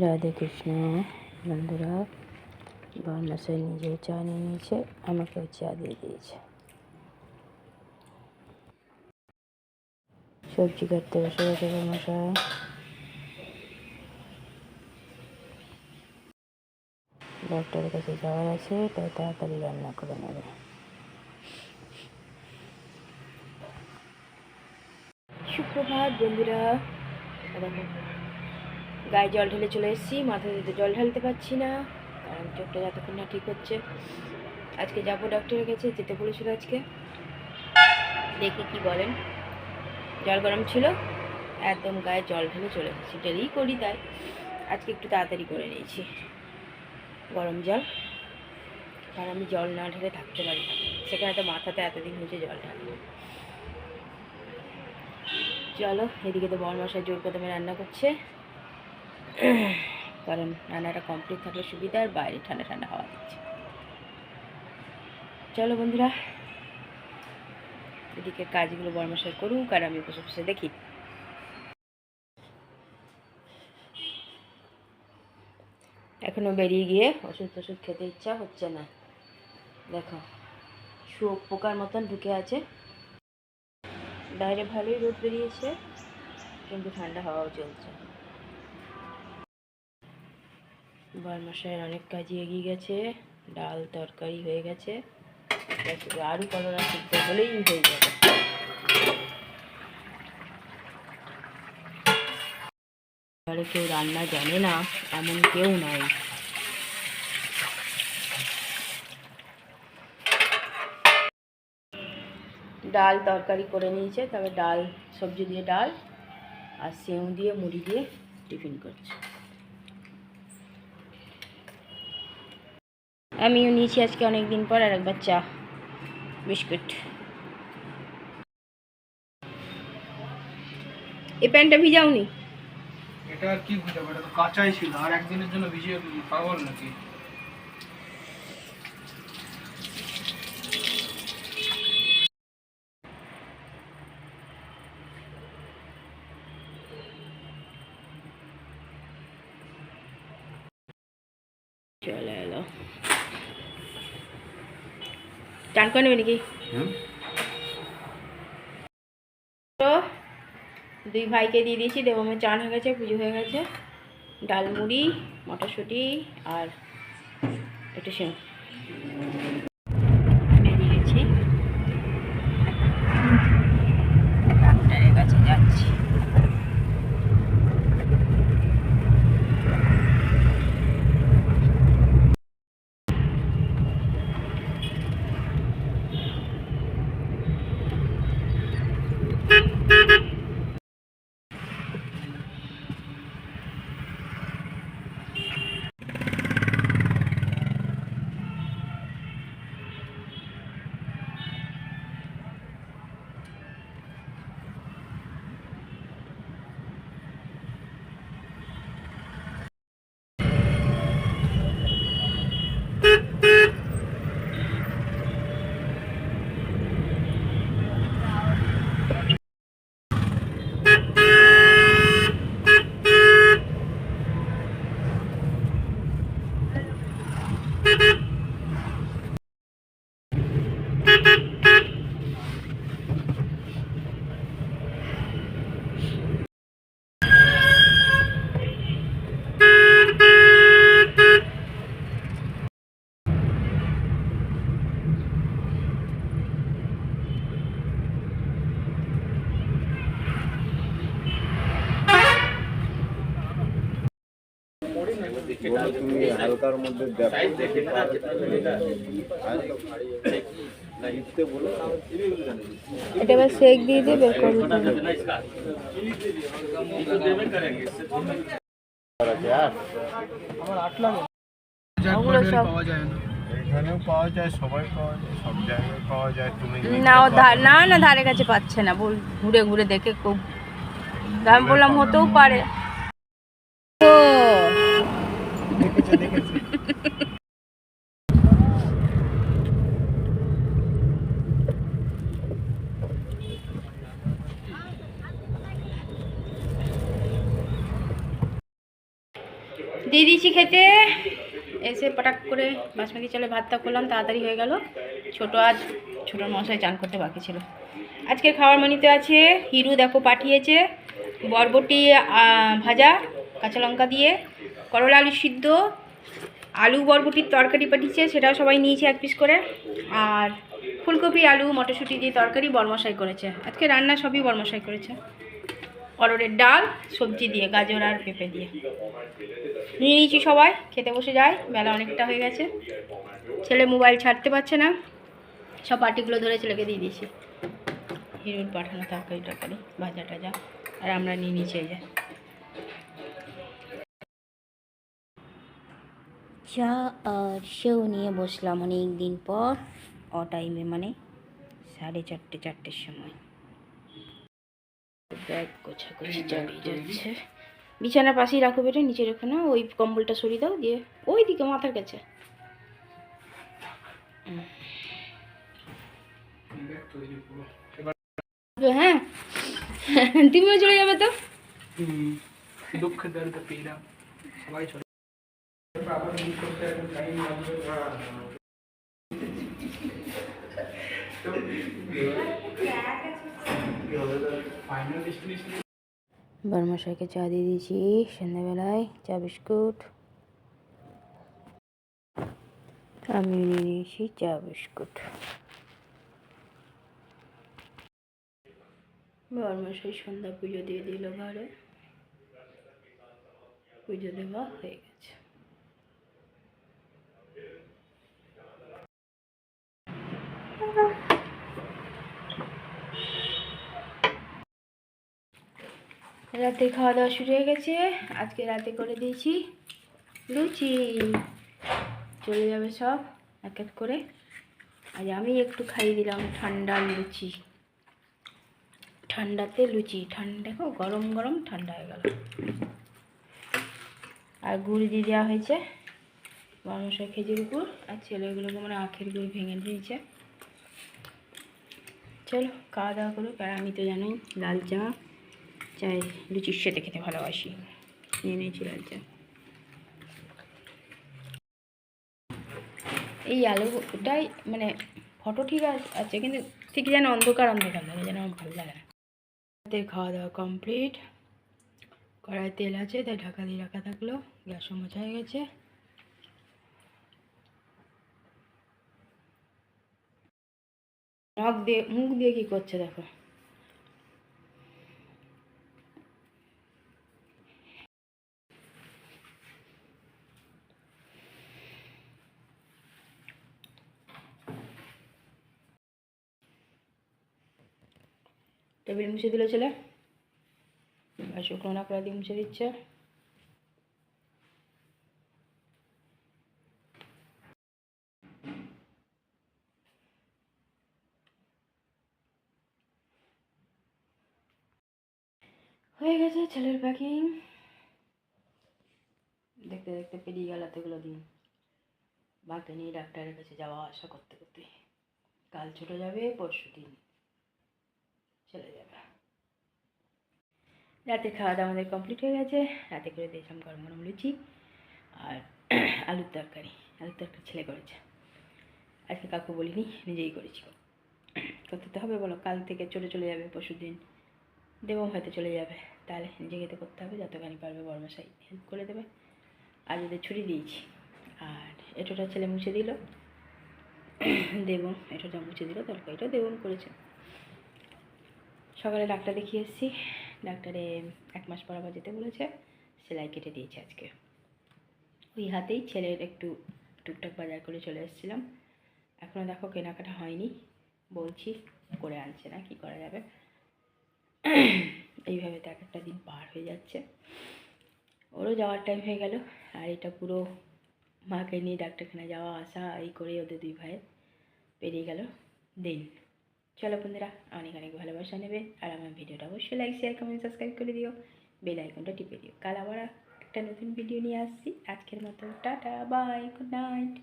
রাধে কৃষ্ণ। বন্ধুরা, বরমশাই নিজেও চা নিয়ে নিয়েছে, আমাকেও চা দিয়ে দিয়েছে। সবজি কাটতে বসে গেছে বরমশাই। ডাক্তারের কাছে যাওয়ার আছে, তাই তাড়াতাড়ি রান্না করে নেবে। সুপ্রভাত বন্ধুরা। গায়ে জল ঢেলে চলে এসেছি, মাথাতে জল ঢালতে পারছি না, কারণ চোখটা যতক্ষণ না ঠিক হচ্ছে। আজকে যাবো ডাক্তারের কাছে, যেতে বলেছিল আজকে, দেখি কি বলেন। জল গরম ছিল, একদম গায়ে জল ঢেলে চলে এসেছি। ডেলি করি, তাই আজকে একটু তাড়াতাড়ি করে নিয়েছি গরম জল, কারণ আমি জল না ঢেলে থাকতে পারি না। সেখানে তো মাথাতে এতদিন হয়েছে জল ঢালি। চলো, এদিকে তো বরমশাই জোর কদমে রান্না করছে, কারণ রান্নাটা কমপ্লিট থাকলে সুবিধা, আর বাইরে ঠান্ডা ঠান্ডা হাওয়া দিচ্ছে। চলো বন্ধুরা, এদিকে কাজগুলো বরমশাই করুক, আর আমি বসে বসে দেখি। এখনো বেরিয়ে গিয়ে ওষুধ টষুধ খেতে ইচ্ছা হচ্ছে না। দেখো, শুয়োর পোকার মতন ঢুকে আছে। বাইরে ভালোই রোদ বেরিয়েছে, কিন্তু ঠান্ডা হাওয়াও চলছে। বরমশাইয়ের অনেক কাজই এগিয়ে গেছে, ডাল তরকারি হয়ে গেছে, আরও করলা সিদ্ধ হলেই হয়ে যাবে। এবারে কেউ রান্না জানে না এমন কেউ নাই। ডাল তরকারি করে নিয়েছে, তবে ডাল সবজি দিয়ে ডাল আর সেউ দিয়ে মুড়ি দিয়ে টিফিন করছে। আমিও নিয়েছি আজকে অনেক দিন পর আর একবার চা বিস্কুট। এই প্যান্টটা ভিজাওনি? এটা আর কি ভিজাবো, এটা তো কাঁচাই ছিল, আর একদিনের জন্য ভিজিয়ে পাগল নাকি? চলে এলো, চান করে নেবে নাকি? তো দুই ভাইকে দিয়ে দিয়েছি, দেবমের চান হয়ে গেছে, পুজো হয়ে গেছে। ডাল মুড়ি, মটরশুঁটি আর একটু সেম বেরিয়ে গেছি, ডাক্তারের কাছে যাচ্ছি। তুমি হালকার মধ্যে দেখো, এটা এবার সেক দিয়ে দিয়ে বের করবো। আমার 8 লাগে পাওয়া যায় না, এখানেও পাওয়া যায়, সবাই পাওয়া যায়, সব জায়গায় পাওয়া যায়। তুমি না, ও না না ধারে কাছে পাচ্ছে না, ঘুরে ঘুরে দেখে খুব, আমি বললাম হতেও পারে। দেখেছে দেখেছে। দিয়ে দিয়েছি খেতে। এসে পটাক করে বাসমতি চালে ভাতটা করলাম, তাড়াতাড়ি হয়ে গেল। ছোটোর মশাই চান করতে বাকি ছিল। আজকের খাওয়ার মেনুতে আছে হিরু দেখো পাঠিয়েছে বরবটি ভাজা কাঁচা লঙ্কা দিয়ে, করলা আলু সিদ্ধ, আলু বরবটির তরকারি পাঠিয়েছে, সেটাও সবাই নিয়েছে এক পিস করে, আর ফুলকপি আলু মটরশুঁটি দিয়ে তরকারি বরমশাই করেছে। আজকে রান্না সবই বরমশাই করেছে। অরড়ের ডাল সবজি দিয়ে, গাজর আর পেঁপে দিয়ে নিয়ে নিয়েছি। সবাই খেতে বসে যায়, বেলা অনেকটা হয়ে গেছে। ছেলে মোবাইল ছাড়তে পারছে না, সব পার্টিগুলো ধরে ছেলেকে দিয়ে দিয়েছি। হিরুর পাঠানো তরকারি ভাজা টাজা, আর আমরা নিয়ে নিচে যাই। চা আর সেও নিয়ে বসলাম অনেক দিন পর, টাইমে মানে 4:30-4টের সময়। ব্যাগ গোছাগুছি চালিয়ে যাচ্ছে। বিছানার পাশেই রাখো বেটা, নিচে রেখো না, ওই কম্বলটা সরিয়ে দাও, দিয়ে ওই দিকে মাথার কাছে। হ্যাঁ তুমিও চলে যাবে তো। দুঃখ দর্দ পীড়া সবাই চলে। বরমশাইকে চা দিয়ে দিয়েছি সন্ধ্যাবেলায়, চা বিস্কুট। আমি নিয়ে নিয়েছি চা বিস্কুট। বরমশাই সন্ধ্যা পুজো দিয়ে দিল ঘরে, পুজো দেওয়া হয়ে গেছে। রাতে খাওয়া দাওয়া শুরু হয়ে গেছে। আজকে রাতে করে দিয়েছি লুচি, চলে যাবে সব এক এক করে। আজ আমি একটু খাইয়ে দিলাম ঠান্ডা লুচি, ঠান্ডাতে লুচি। ঠান্ডা দেখো, গরম গরম ঠান্ডা হয়ে গেল। আর গুড় দিয়ে দেওয়া হয়েছে বরমশাই, খেজুর গুড়, আর ছেলেগুলোকে মানে আখের গুড় ভেঙে দিয়েছে। চলো খাওয়া দাওয়া করুক। আর আমি তো জানোই লাল চা চাই লুচির সাথে খেতে ভালোবাসি, নিয়ে নিয়েছি লাল চা। এই আলুটাই মানে ফটো ঠিক আছে, কিন্তু ঠিক যেন অন্ধকার অন্ধকার লাগে, যেন আমার ভালো লাগে না। খাওয়া দাওয়া কমপ্লিট, কড়াই তেল আছে তাই ঢাকা দিয়ে রাখা থাকলো, গ্যাসও মোছা হয়ে গেছে। মুখ দিয়ে কি করছে দেখো। টেবিল মুছে দিল ছেলে, আর শুকনো নাকড়া দিয়ে মুছে দিচ্ছে। হয়ে গেছে ছেলের প্যাকিং। দেখতে দেখতে পেরিয়ে গেল এতগুলো দিন, মাকে নিয়ে ডাক্তারের কাছে যাওয়া আসা করতে করতে। কাল ছোট যাবে, পরশু দিন চলে যাবে। রাতে খাওয়া দাওয়া আমাদের কমপ্লিট হয়ে গেছে। রাতে করে দিয়েছিলাম গরম গরম লুচি আর আলুর তরকারি। ছেলে করেছে, আজকে কাকু বলিনি, নিজেই করেছি। করতে তো হবে বলো, কাল থেকে চলে যাবে, পরশু দিন দেবম হয়তো চলে যাবে, তাহলে নিজেকে তো করতে হবে, যতখানি পারবে বরমশাই হেল্প করে দেবে। আর ওদের ছুটি দিয়েছি। আর এটোটা ছেলে মুছে দিল, দেবম এটোটা মুছে দিল, তরকারিটা দেবম করেছে। সকালে ডাক্তার দেখিয়ে এসেছি, ডাক্তারে 1 মাস পর আবার যেতে বলেছে। সেলাই কেটে দিয়েছে আজকে। ওই হাতেই ছেলের একটু টুকটাক বাজার করে চলে এসেছিলাম। এখনও দেখো কেনাকাটা হয়নি, বলছি করে আনছে না, কি করা যাবে। এইভাবে তো একটা দিন পার হয়ে যাচ্ছে। ওরও যাওয়ার টাইম হয়ে গেল, আর এটা পুরো মাকে নিয়ে ডাক্তারখানায় যাওয়া আসা এই করে ওদের 2 ভাইয়ের পেরিয়ে গেল দিন। চলো বন্ধুরা, অনেক অনেক ভালোবাসা নেবে, আর আমার ভিডিওটা অবশ্যই লাইক শেয়ার কমেন্ট সাবস্ক্রাইব করে দিও, বেল আইকনটা টিপে দিও। কাল আবার একটা নতুন ভিডিও নিয়ে আসছি। আজকের মতো টাটা, বাই, গুড নাইট।